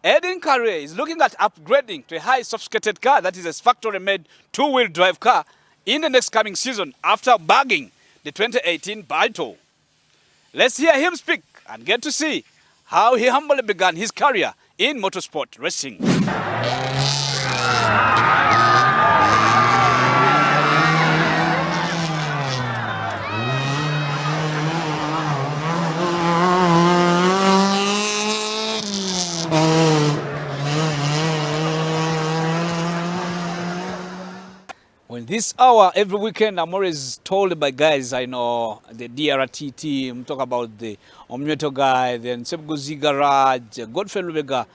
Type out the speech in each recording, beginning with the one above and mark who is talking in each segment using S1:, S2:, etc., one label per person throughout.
S1: EDWIN Career is looking at upgrading to a high sophisticated car that is a factory-made two-wheel drive car in the next coming season after bagging the 2018 Balto. Let's hear him speak and get to see how he humbly began his career in motorsport racing. When this hour, every weekend, I'm always told by guys I know, the DRT team, talk about the Omnyeto guy, then Sebguzi Garage, Godfrey Lubega.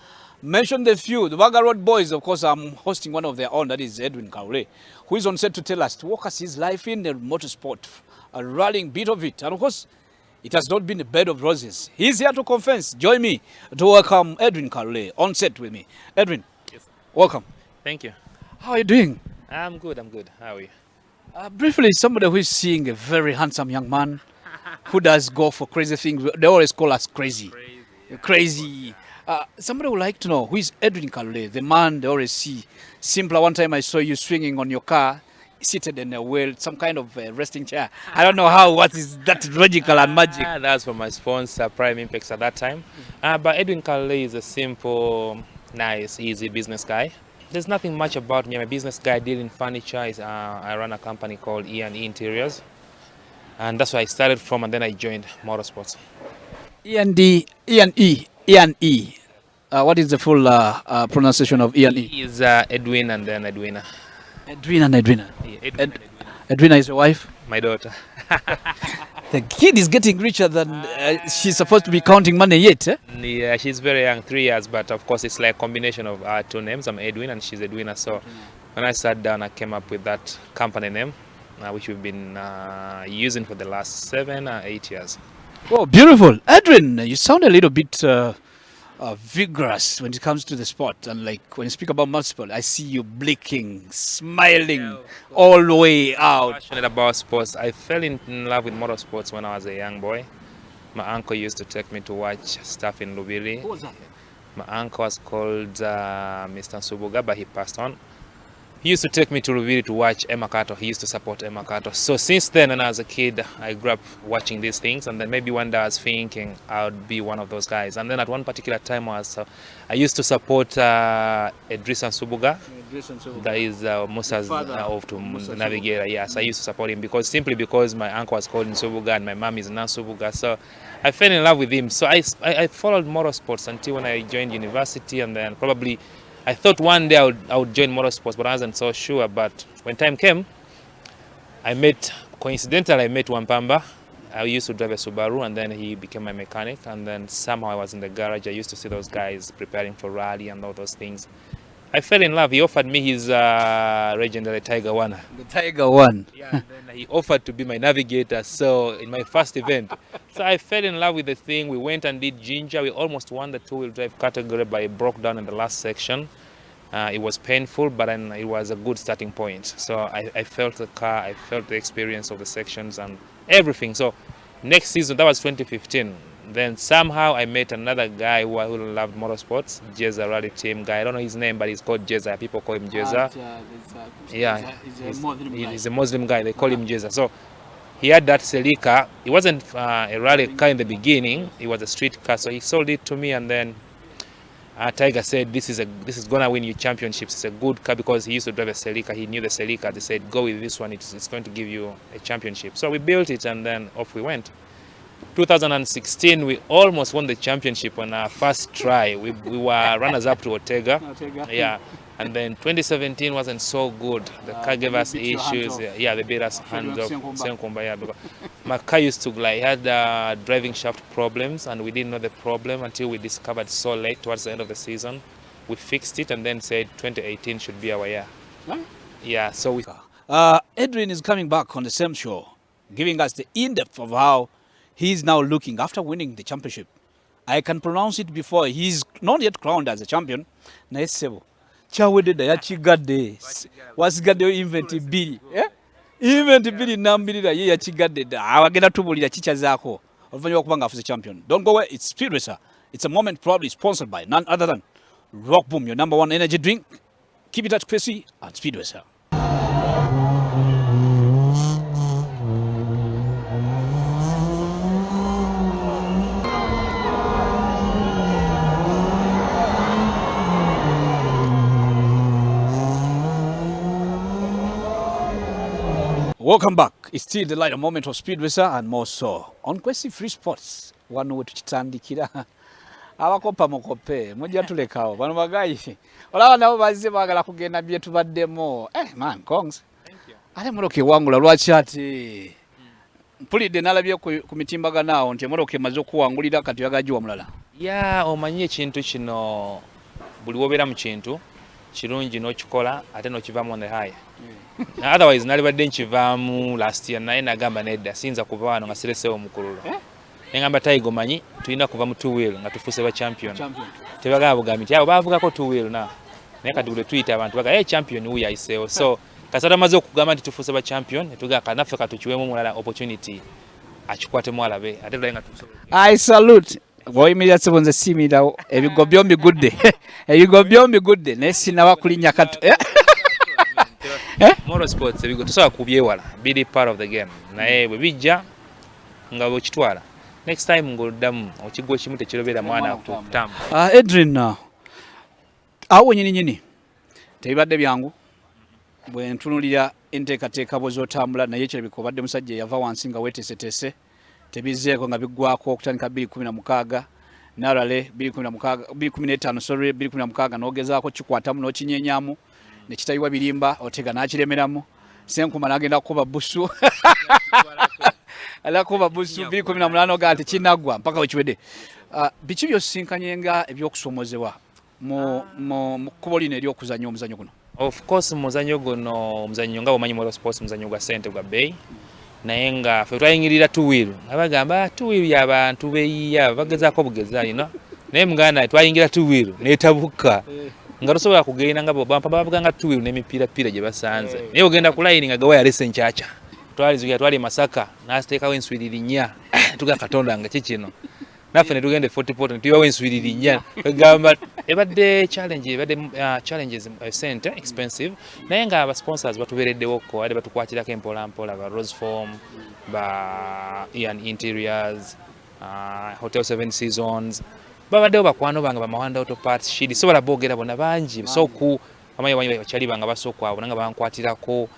S1: Mention the few. The Baga Road Boys, of course, I'm hosting one of their own, that is EDWIN KALULE, who is on set to tell us, to walk us his life in the motorsport, a rallying bit of it. And of course, it has not been a bed of roses. He's here to confess. Join me to welcome EDWIN KALULE on set with me. EDWIN, yes, welcome.
S2: Thank you.
S1: How are you doing?
S2: I'm good. How are you?
S1: Briefly, somebody who is seeing a very handsome young man who does go for crazy things. They always call us crazy. Crazy. Somebody would like to know, who is EDWIN KALULE, the man they always see. Simpler, one time I saw you swinging on your car, seated in a wheel, some kind of resting chair. I don't know how, what is that logical and magic?
S2: That's for my sponsor, Prime Impacts at that time. But EDWIN KALULE is a simple, nice, easy business guy. There's nothing much about me. I'm a business guy dealing furniture. I run a company called E&E Interiors. And that's where I started from, and then I joined motorsports.
S1: E&E. What is the full pronunciation of E&E?
S2: Is EDWIN and then EDWINA.
S1: EDWIN and EDWINA.
S2: Yeah, EDWIN.
S1: EDWINA is your wife?
S2: My daughter.
S1: The kid is getting richer than she's supposed to be counting money yet. Eh?
S2: Yeah, she's very young, 3 years, but of course it's like a combination of our two names. I'm EDWIN and she's EDWINA. So when I sat down, I came up with that company name, which we've been using for the last 7 or 8 years.
S1: Oh, beautiful. EDWIN, you sound a little bit vigorous when it comes to the sport. And like when you speak about motorsport, I see you blinking, smiling all the way out.
S2: Passionate about sports. I fell in love with motorsports when I was a young boy. My uncle used to take me to watch stuff in Lubiri.
S1: Who was that?
S2: My uncle was called Mr. Subuga, but he passed on. He used to take me to Lubiri to watch Emakato. He used to support Emakato. So since then, when I was a kid, I grew up watching these things. And then maybe one day I was thinking I would be one of those guys. And then at one particular time, I used to support Edrisa Subuga. That is Musa's of to Navigator. Yes, I used to support him simply because my uncle was called Subuga and my mom is Nan Subuga. So I fell in love with him. So I followed motorsports until when I joined university, and then probably I thought one day I would join motorsports, but I wasn't so sure. But when time came, coincidentally, I met Wampamba. I used to drive a Subaru, and then he became my mechanic. And then somehow I was in the garage. I used to see those guys preparing for rally and all those things. I fell in love. He offered me his legendary Tiger One.
S1: The Tiger One.
S2: Yeah, and then he offered to be my navigator. So in my first event, so I fell in love with the thing. We went and did Ginger. We almost won the two-wheel drive category, but it broke down in the last section. It was painful, but then it was a good starting point. So I felt the car, I felt the experience of the sections and everything. So next season, that was 2015. Then somehow I met another guy who loved motorsports, Jeza Rally Team guy. I don't know his name, but he's called Jeza. People call him Jeza. Yeah, he's a Muslim guy. They call him Jeza. So he had that Celica. It wasn't a rally car in the beginning. It was a street car. So he sold it to me, and then Tiger said, "This is gonna win you championships. It's a good car," because he used to drive a Celica. He knew the Celica. They said, "Go with this one. It's going to give you a championship." So we built it, and then off we went. 2016, we almost won the championship on our first try. We were runners-up to Ortega. Yeah. And then 2017 wasn't so good. The car gave us issues. Yeah, they beat us hands off. Yeah, because my car used to had driving shaft problems, and we didn't know the problem until we discovered so late towards the end of the season. We fixed it and then said 2018 should be our year. Huh? Yeah, so we...
S1: EDWIN is coming back on the same show, giving us the in-depth of how he's now looking after winning the championship. I can pronounce it before. He's not yet crowned as a champion. Naesebo. Chawededa yachigadde. Wasigadde event B. Yeah? Event B nambirira ye yachigadde. Awagenda tubulira chichazaako. Oluvanyuma kubanga afuze champion. Don't go away. It's Speed Racer. It's a moment probably sponsored by none other than Rock Boom, your #1 energy drink. Keep it at Chrissy and Speedway, sir. Welcome back. It's still the lighter moment of Speedway, sir, and more so on Kwesi Free Sports. One way to chitandikira. Abakopa mukope mujja tulekawo bano bagayi olaba nabo bazze baagala kugenda bye tubaddemo man kongs ale moloke wangula lwaki ati mpulidde nalabye ku mitimbaganaawo nti moloke maze okuwangulira kati yagajiwa mulala
S2: ya omanyi ekintu kino buli wobeera mu kintu kirungi n'okikola ate n'okivaamu on the high otherwise nalibadde nkivaamu last year naye nagamba nedda siyinza kuva wano nga sireseewo omukululo Engamba Taigo manyi tulina kuva mu two wheel nga tufuuse ba champion. Tebagala bugambi nti abo baavugako two wheel na. Naye kati buli tweet abantu baga champion huyu ayiseewo. So kasata maze okugamba nti tufuuse ba champion netuga kanaffe katukiwemu mulala opportunity akikwate mwalabe ate nga tusobola. I salute. Boyimirira sebonze simirawo ebigo byombi gudde. Ebigo byombi gudde nesina bakulinya katu. Motor sports ebigo tusobola kubyewala. Be part of the game. Naye bwe bijja nga bokitwala. Next time ngoldamu okigwa ekimu tekirobera mwana kutamba.
S1: Edwin awo nyini tebibadde byangu bwe ntunulira enteekateeka bw'ozotambula naye kirabika obadde musajja yava wansi nga weeteeseteese tebizzeeko nga biggwako okutandika 2016 narale 2015 sorry 2016 n'ogezaako kikwatamu n'okinyenyaamu ne kitayiwa birimba otega n'akiremeramu Senkuma n'agenda kuba busu ala kuba busu 2018 ga ati kinagwa mpaka wekiwedde biki byosinkanye ebyokusomozebwa mu kubo lino eryokuzannya omuzannyo guno.
S2: Of course muzannyo guno omuzannyo nga omanyi motor sports muzannyo gwa sente gwa bay naye nga ffe twayingirira two wheel abagamba two wheel y'abantu beeyiya bagezaako bugeza ino naye muganda twayingira two wheel n'etabuka nga tosobola kugenda nga bampa babuganga two wheel n'emipiira gye basanze naye ogenda ku line nga gawa yalese nkyaca twali Masaka n'asteekawo enswiriri nnya tuga Katonda nga kikino naffe ne tugende 40 ntuyiwawo enswiriri nnya egamba ebadde challenges sente expensive naye nga aba sponsors batubeereddewoko ade batukwatirako empolampola ba Rose Form ba Ian Interiors Hotel 7 Seasons babaddewo bakwano banga bamawanda auto parts shidi sobola boogera bonna bangi soku amayi bakyali banga basooku abo nanga bankwatirako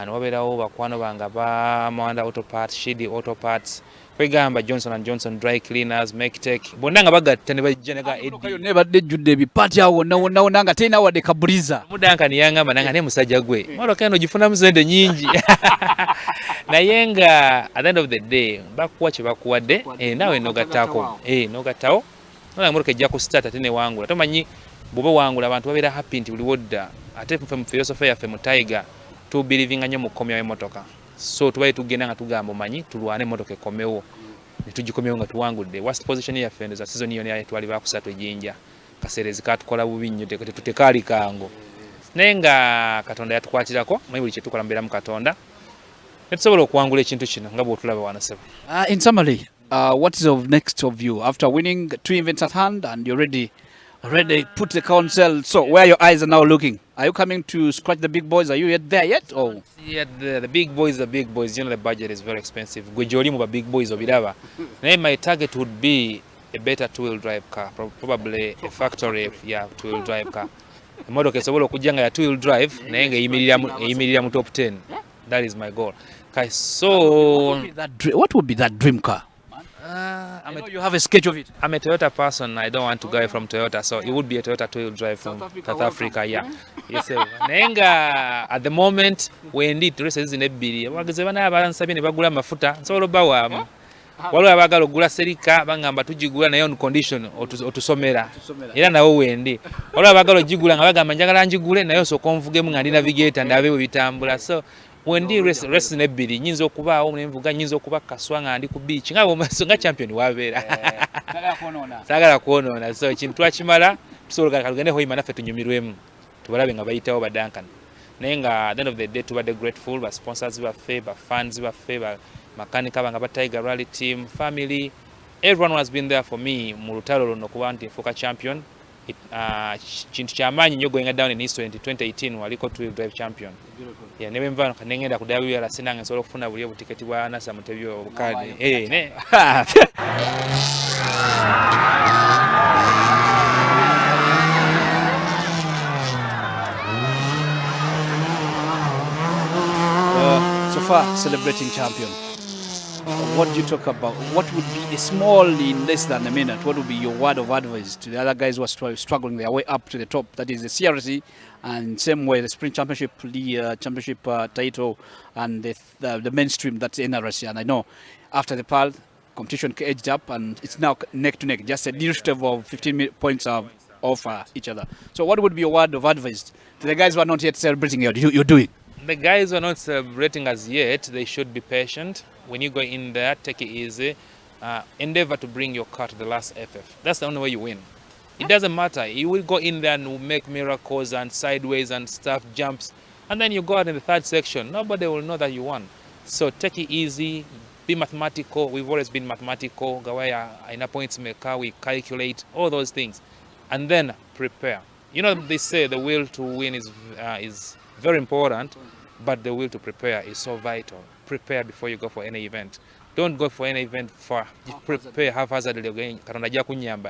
S2: n'obeerawo bakwano banga ba Mawanda Auto Parts, Shidi Auto Parts, kwegamba Johnson & Johnson Dry Cleaners, Make-Tech, bonna nga bagatta ne bajja nega Eddie.
S1: Ne badde jjudde ebipaati awo wonna nga tena wadde kabuliza.
S2: Mudanka ni yangamba nanga ne musajja gwe. Moloka eno gifunamu sente nnyingi. Naye nga at the end of the day bakuwa kye bakuwadde naawe nogattaako. Nogattawo. Nolanga moloka ejja ku start ate ne wangula. Tomanyi bw'oba wangula abantu babeera happy nti buli wodda. Ate ffe mu philosophy yaffe mu Tiger to believing nnyo mu kkomera y'emmotoka. So tubaye tugenda nga tugamba omanyi tulwane emmotoka ekkomewo ne tugikomewo nga tuwangudde. Worst position yaffe ndoza season iyo naye twali bakusatu ejinja kaseerezi katukola bubi nnyo tetutekaali kango naye nga Katonda yatukwatirako manyi buli kye tukola mubeera mu Katonda ne tusobola okuwangula ekintu kino nga bw'otulaba wano sebo.
S1: In summary, what is of next of you after winning 2 events at hand and you're ready put the council, so where your eyes are now looking? Are you coming to scratch the big boys? Are you yet there yet? Or
S2: yeah, the big boys, you know the budget is very expensive. Gwejoli mu big boys obiraba. Naye my target would be a better two-wheel drive car, probably a factory two-wheel drive car. Emodoka esobola okujja nga ya two-wheel drive naye nga eyimirira mu top 10. That is my goal. Okay, so
S1: what would be that dream car? I know you have a sketch of it.
S2: I'm a Toyota person. I don't want to go away from Toyota, so it would be a Toyota two-wheel drive from South Africa. Yeah. Yes, sir. Nenga at the moment we indeed races in ebbiri. Bageze bana abansabye ne bagula mafuta. Nsobola bawa. Waliwo abagala ogula serika bangamba tugigula naye on condition otusomera. Era nawo wendi. Waliwo abagala ogigula nga bagamba njagala njigule naye osooka onvugemu nga ndi navigator ndabe bwe bitambula. So wendi race ne ebbiri nyinza okubaawo nenvuga nyinza okuba kaswa nga ndi ku beach nga champion wabeera. Sagala kwonoona. So ekintu twakimala tusobola kalugende hoyima naffe tunyumirwemu. Tubalabe nga bayitawo badankan naye nga at the end of the day tubadde grateful ba sponsors baffe ba fans baffe ba makanika banga ba Tiger Rally team family everyone has been there for me mu lutalo luno kuba nti nfuuka champion Chintu kyamaanyi nnyo going down in history nti 2018 waliko two-wheel drive champion. Yeah, ne bwe nengenda ku WRC nange nsobola okufuna buli obutiketi bwa Nasa Mutebi obukaadi. Ne.
S1: So far, celebrating champion. What do you talk about? What would be a small, in less than a minute, what would be your word of advice to the other guys who are struggling their way up to the top? That is the CRC, and same way the Sprint Championship, the Championship title, and the mainstream, that's NRC. And I know after the PAL, competition edged up, and it's now neck to neck, just a difference of 15 points off each other. So what would be your word of advice to the guys who are not yet celebrating you're doing?
S2: The guys who are not celebrating as yet, they should be patient. When you go in there, take it easy. Endeavor to bring your car to the last FF. That's the only way you win. It doesn't matter. You will go in there and make miracles and sideways and stuff, jumps, and then you go out in the third section. Nobody will know that you won. So take it easy. Be mathematical. We've always been mathematical. Gawaya, in a points maker, we calculate all those things, and then prepare. You know, they say the will to win is very important, but the will to prepare is so vital. Prepare before you go for any event. Don't go for any event for prepare haphazardly again.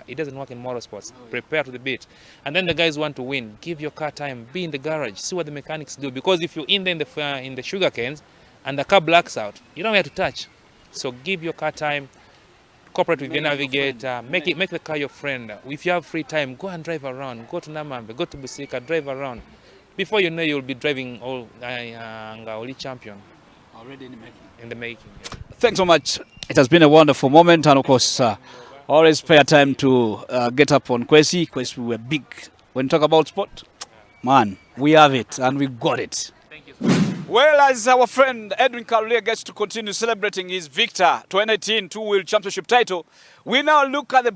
S2: It doesn't work in motorsports. Prepare to the beat. And then the guys want to win. Give your car time. Be in the garage. See what the mechanics do. Because if you're in the sugar canes and the car blacks out, you don't have to touch. So give your car time. Cooperate with your navigator. Make the car your friend. If you have free time, go and drive around. Go to Namambe. Go to Busika. Drive around. Before you know, you'll be driving all champion.
S1: Already in the making.
S2: In the making. Yeah.
S1: Thanks so much. It has been a wonderful moment, and of course, always spare time to get up on Kwesi. Kwesi, we were big. When you talk about sport, man, we have it, and we got it.
S2: Thank you.
S1: Well, as our friend Edwin KALULE gets to continue celebrating his Victor 2018 two-wheel championship title, we now look at the